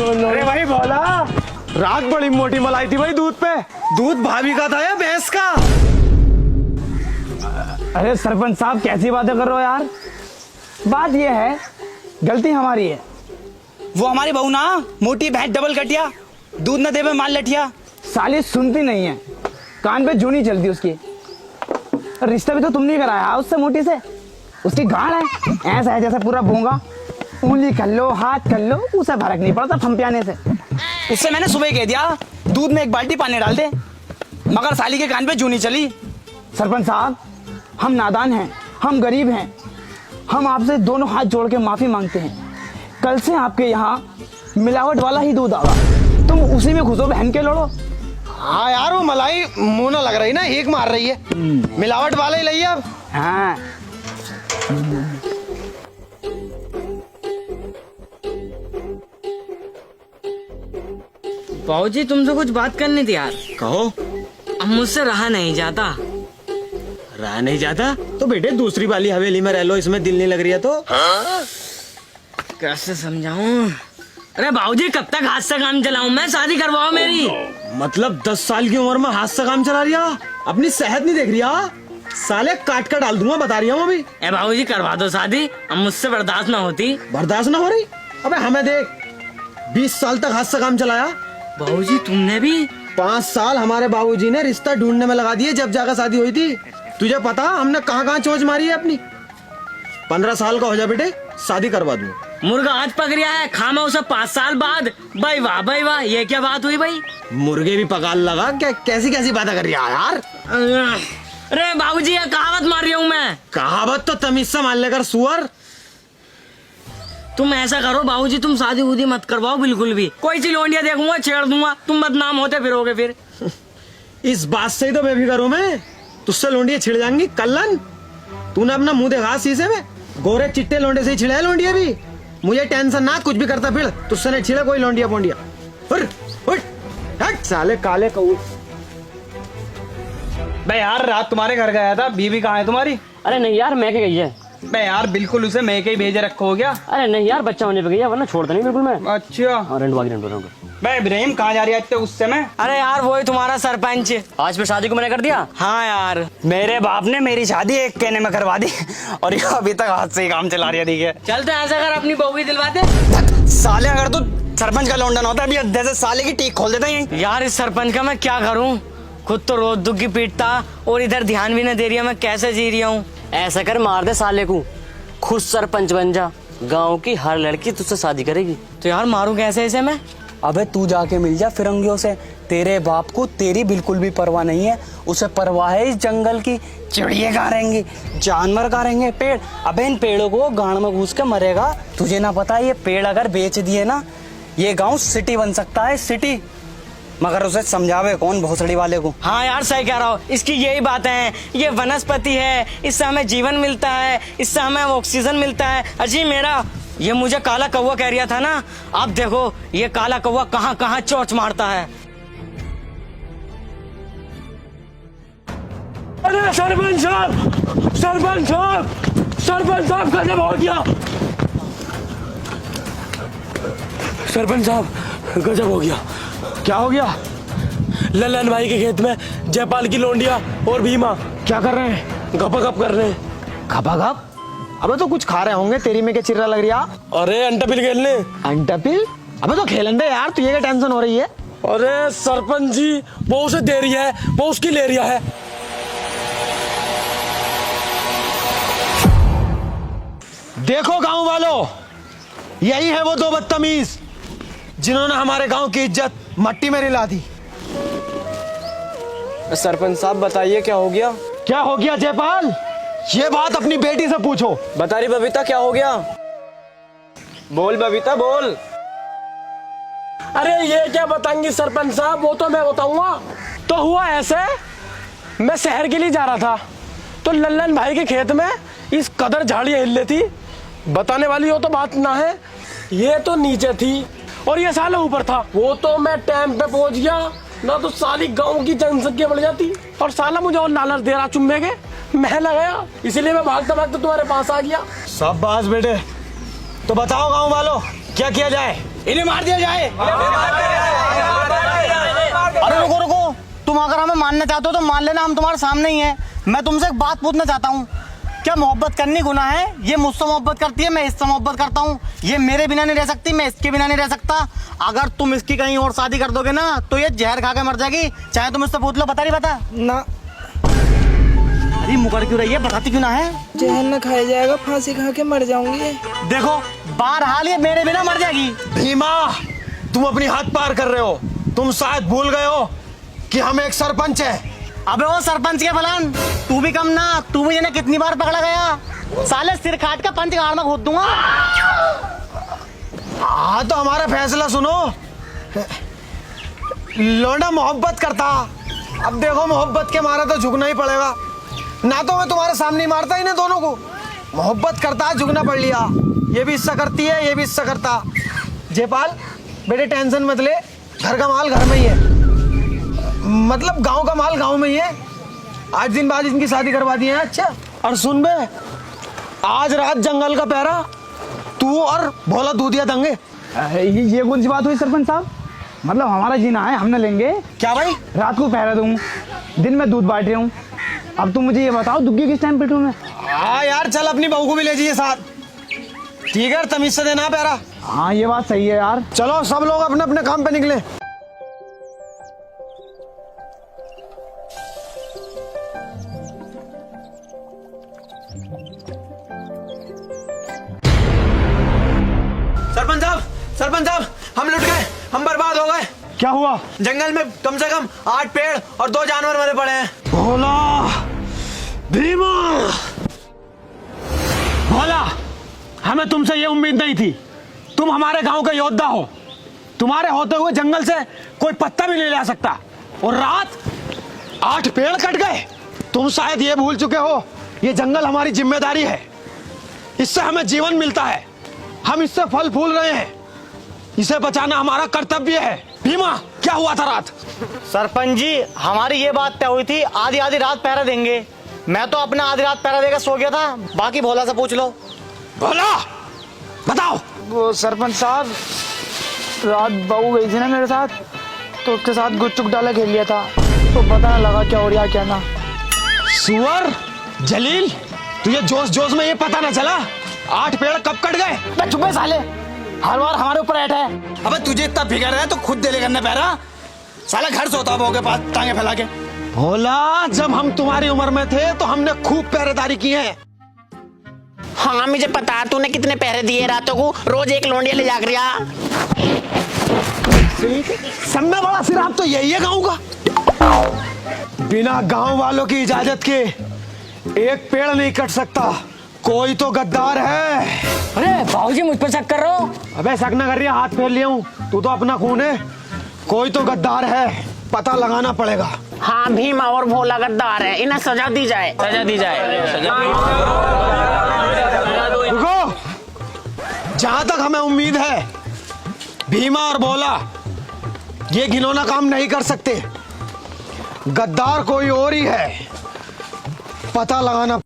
लो। अरे भाई बोला, रात बड़ी मोटी मलाई थी भाई दूध पे। दूध भाभी का था या भैंस का? अरे सरपंच साहब कैसी बातें कर रहे हो यार। बात ये है, गलती हमारी है। वो हमारी बहू ना, मोटी भैंस डबल कटिया, दूध न देवे माल लठिया। साली सुनती नहीं है, कान पे जू नहीं चलती उसकी। रिश्ता भी तो तुमने कराया उससे, मोटी से। उसकी गाड़ है, ऐसा है जैसा पूरा भूंगा। उंगली कर लो, हाथ कर लो, उसे फर्क नहीं पड़ता फंपियाने से। उससे मैंने सुबह कह दिया दूध में 1 बाल्टी पानी डाल दे, मगर साली के कान पे जू नहीं चली। सरपंच साहब, हम नादान हैं, हम गरीब हैं। हम आपसे दोनों हाथ जोड़ के माफी मांगते हैं। कल से आपके यहाँ मिलावट वाला ही दूध आगा, तुम उसी में घुसो, बहन के लड़ो। हाँ यार, वो मलाई मुंह ना लग रही ना, एक मार रही है। मिलावट वाला ही लइए अब। हाँ बाबूजी तुमसे कुछ बात करनी थी यार। कहो। अब मुझसे रहा नहीं जाता। रहा नहीं जाता तो बेटे दूसरी वाली हवेली में रह लो, इसमें दिल नहीं लग रही है तो। कैसे समझाऊं? अरे बाबूजी कब तक हाथ से काम चलाऊं मैं? शादी करवाओ मेरी। मतलब 10 साल की उम्र में हाथ से काम चला रिया? अपनी सेहत नहीं देख रिया? साले काट कर डाल दूंगा, बता रही हूँ अभी। ए बाबूजी करवा दो शादी, अब मुझसे बर्दाश्त ना होती। बर्दाश्त ना हो रही? अबे हमें देख, 20 साल तक हाथ से काम चलाया। बाबूजी तुमने भी? 5 साल हमारे बाबूजी ने रिश्ता ढूंढने में लगा दिए, जब जाकर शादी हुई थी। तुझे पता हमने कहाँ कहाँ चोंच मारी है अपनी। 15 साल का हो जा बेटे, शादी करवा दूँ। मुर्गा आज पक रहा है, खामा उसे 5 साल बाद। भाई वाह, ये क्या बात हुई भाई? मुर्गे भी पकाल लगा क्या? कैसी कैसी बातें कर रही है यार। अरे बाबूजी ये कहावत मार रही हूँ मैं। कहावत तो तमीज से मान लेकर सुअर। तुम ऐसा करो बाबूजी, तुम शादी उदी मत करवाओ बिल्कुल भी। कोई सी लोंडिया देखूंगा छेड़ दूंगा, तुम बदनाम होते फिरोगे फिर। इस बात से ही तो बेफिक्र हूं मैं। तुझसे लोंडिया छिड़ जाएंगी कल्लन। तूने अपना मुंह देखा शीशे में? गोरे चिट्टे लोंडे से ही छिड़ा है लोंडिया भी। मुझे टेंशन ना, कुछ भी करता फिर तुझसे नहीं छिड़ा कोई लोंडिया पोंडिया। हट साले काले कौआ। बे यार रात तुम्हारे घर गया था, बीवी कहाँ है तुम्हारी? अरे नहीं यार, मैं के गई है। बे यार बिल्कुल उसे मैं के ही भेजे रखो हो गया। अरे नहीं यार, बच्चा होने पे गई है, वरना छोड़ता नहीं बिल्कुल मैं। अच्छा रेंट। बे इब्राहिम कहाँ जा रही है इतने गुस्से में? अरे यार वही तुम्हारा सरपंच। आज फिर शादी को मैंने कर दिया। हाँ यार, मेरे बाप ने मेरी शादी एक कहने में करवा दी और ये अभी तक हाथ से ही काम चला रही है। ठीक है चल तो ऐसा कर, अपनी बहू ही दिलवा दे। साले, अगर तू सरपंच का लौंडा ना होता अभी जैसे साले की टीक खोल देता है। यार इस सरपंच का मैं क्या करूं? खुद तो रोज दुखी पीटता और इधर ध्यान भी न दे रही है, मैं कैसे जी रही हूँ? ऐसा कर, मार दे साले को, खुद सरपंच बन जा। गांव की हर लड़की तुझसे शादी करेगी। तो यार मारूं कैसे इसे मैं? अबे तू जाके मिल जा फिरंगियों से। तेरे बाप को तेरी बिल्कुल भी परवाह नहीं है, उसे परवाह है इस जंगल की। चिड़िया कहाँ रहेंगी, जानवर कहाँ रहेंगे, पेड़। अबे इन पेड़ों को गांड में घुस के मरेगा। तुझे ना पता, ये पेड़ अगर बेच दिए ना, ये गांव सिटी बन सकता है, सिटी। मगर उसे समझावे कौन, भोसड़ी वाले को। हाँ यार सही कह रहा हो, इसकी यही बातें हैं। ये वनस्पति है, इससे हमें जीवन मिलता है, इससे हमें ऑक्सीजन मिलता है। अजी मेरा ये मुझे काला कौवा कह रहा था ना, अब देखो ये काला कौवा कहाँ कहाँ चोंच मारता है। अरे सरपंच साहब, सरपंच साहब, सरपंच साहब गजब हो गया। सरपंच साहब गजब हो गया। क्या हो गया? ललन भाई के खेत में जयपाल की लोंडिया और भीमा क्या कर रहे हैं? गपागप कर रहे हैं। गपागप? अबे तो कुछ खा रहे होंगे, तेरी में क्या चिर्रा लग रही है? अरे अंटापिल खेलने। अंटापिल? अबे तो खेलन दे यार, तुझे क्या टेंशन हो रही है? अरे सरपंच जी, वो उसे दे रही है, वो उसकी ले रही है। देखो गांव वालों, यही है वो दो बदतमीज जिन्होंने हमारे गांव की इज्जत मट्टी में मिला दी। सरपंच साहब बताइए क्या हो गया? क्या हो गया जयपाल? ये बात अपनी बेटी से पूछो। बता रही बबीता, क्या हो गया? बोल बबीता बोल। अरे ये क्या बताएंगी सरपंच साहब, वो तो मैं बताऊंगा। तो हुआ ऐसे, मैं शहर के लिए जा रहा था, तो लल्लन भाई के खेत में इस कदर झाड़ियां हिल थी, बताने वाली हो तो बात ना है। ये तो नीचे थी और ये साला ऊपर था। वो तो मैं टाइम पे पहुंच गया ना, तो साली गांव की जनसंख्या बढ़ जाती और साला मुझे और लालच दे रहा चुम्मे के। मैं लगाया, इसीलिए मैं भागता भागता तुम्हारे पास आ गया। शाबाश बेटे। तो बताओ गांव वालों, क्या किया जाए? इन्हें मार दिया जाए। अरे रुको रुको, तुम अगर हमें मानना चाहते हो तो मान लेना, हम तुम्हारे सामने ही हैं। मैं तुमसे एक बात पूछना चाहता हूँ, क्या मोहब्बत करनी गुनाह है? ये मुझसे मोहब्बत करती है, मैं इससे मोहब्बत करता हूँ। ये मेरे बिना नहीं रह सकती, मैं इसके बिना नहीं रह सकता। अगर तुम इसकी कहीं और शादी कर दोगे ना तो ये जहर खा के मर जाएगी। चाहे तुम इससे पूछ लो, बता नहीं बता ना, अरे मुकर क्यों रही है, बताती क्यों ना है? जहर न खाया जाएगा, फांसी खा के मर जाऊंगी। देखो बहरहाल ये मेरे बिना मर जाएगी। भीमा, तुम अपनी हद पार कर रहे हो। तुम शायद भूल गए हो कि हम एक सरपंच है। अबे वो सरपंच के फलान, तू भी कम ना, तू भी जिन्हें कितनी बार पकड़ा गया। साले सिर काट का पंच गाड़ में खोद दूंगा। हाँ तो हमारा फैसला सुनो। लौंडा मोहब्बत करता, अब देखो मोहब्बत के मारा तो झुकना ही पड़ेगा। ना तो मैं तुम्हारे सामने ही मारता इन्हें दोनों को। मोहब्बत करता, झुकना पड़ लिया। ये भी हिस्सा करती है, ये भी हिस्सा करता। जयपाल बेटे टेंशन मत ले, घर का माल घर में ही है, मतलब गांव का माल गांव में ही है। 8 दिन बाद इनकी शादी करवा दी है। अच्छा, और सुन बे, आज रात जंगल का पहरा तू और भोला दूधिया देंगे। ये कौन सी बात हुई सरपंच साहब? मतलब हमारा जीना है, हम न लेंगे। क्या भाई? रात को पहरा दूँ, दिन में दूध बांट रहा हूँ। अब तुम मुझे ये बताओ, दुग्गी किस टाइम पिटूं मैं? हाँ यार, चल अपनी बहू को भी ले जाइए साथ। ठीक है, तमीज से देना पहरा। हाँ ये बात सही है यार। चलो सब लोग अपने अपने काम पे निकले। सरपंच साहब, हम लुट गए, हम बर्बाद हो गए। क्या हुआ? जंगल में कम से कम 8 पेड़ और 2 जानवर मरे पड़े हैं। भोला, भीमा, भोला, हमें तुमसे ये उम्मीद नहीं थी। तुम हमारे गांव का योद्धा हो। तुम्हारे होते हुए जंगल से कोई पत्ता भी नहीं ला सकता, और रात 8 पेड़ कट गए। तुम शायद ये भूल चुके हो, ये जंगल हमारी जिम्मेदारी है। इससे हमें जीवन मिलता है, हम इससे फल फूल रहे हैं। इसे बचाना हमारा कर्तव्य है। भीमा, क्या हुआ था रात? सरपंच जी, हमारी ये बात तय हुई थी, आधी आधी रात पहरा देंगे। मैं तो अपना आधी रात पहरा देकर सो गया था, बाकी भोला से पूछ लो। भोला, बताओ। वो सरपंच साहब, रात बहू गई थी ना मेरे साथ, तो उसके साथ गुच्चुक डाला खेल लिया था, तो पता ना लगा क्या हो रहा क्या ना। सुअर जलील, तुझे जोश जोश में ये पता ना चला 8 पेड़ कब कट गए? चुप है साले, हर बार हमारे ऊपर ऐठ है। अबे तुझे इतना फिक्र है तो खुद दे ले करने पैरा। साला घर सोता बहू के पास टांगे फैला के। भोला, जब हम तुम्हारी उम्र में थे तो हमने खूब पहरेदारी की है। हाँ मुझे पता, तूने कितने पहरे दिए रातों को, रोज एक लोंडिया ले जाग रहा। सब में बड़ा सिराब तो यही है गांव का। बिना गांव वालों की इजाजत के एक पेड़ नहीं कट सकता। कोई तो गद्दार है। अरे बाबूजी, मुझ पर शक कर रहे हो? अबे शक ना कर रही है, हाथ फेर लिया हूँ, तू तो अपना खून है। कोई तो गद्दार है, पता लगाना पड़ेगा। हाँ भीमा और भोला गद्दार है, इन्हें सजा दी जाए। सजा दी जाए। रुको, जहां तक हमें उम्मीद है भीमा और भोला ये घिनौना काम नहीं कर सकते। गद्दार कोई और ही है, पता लगाना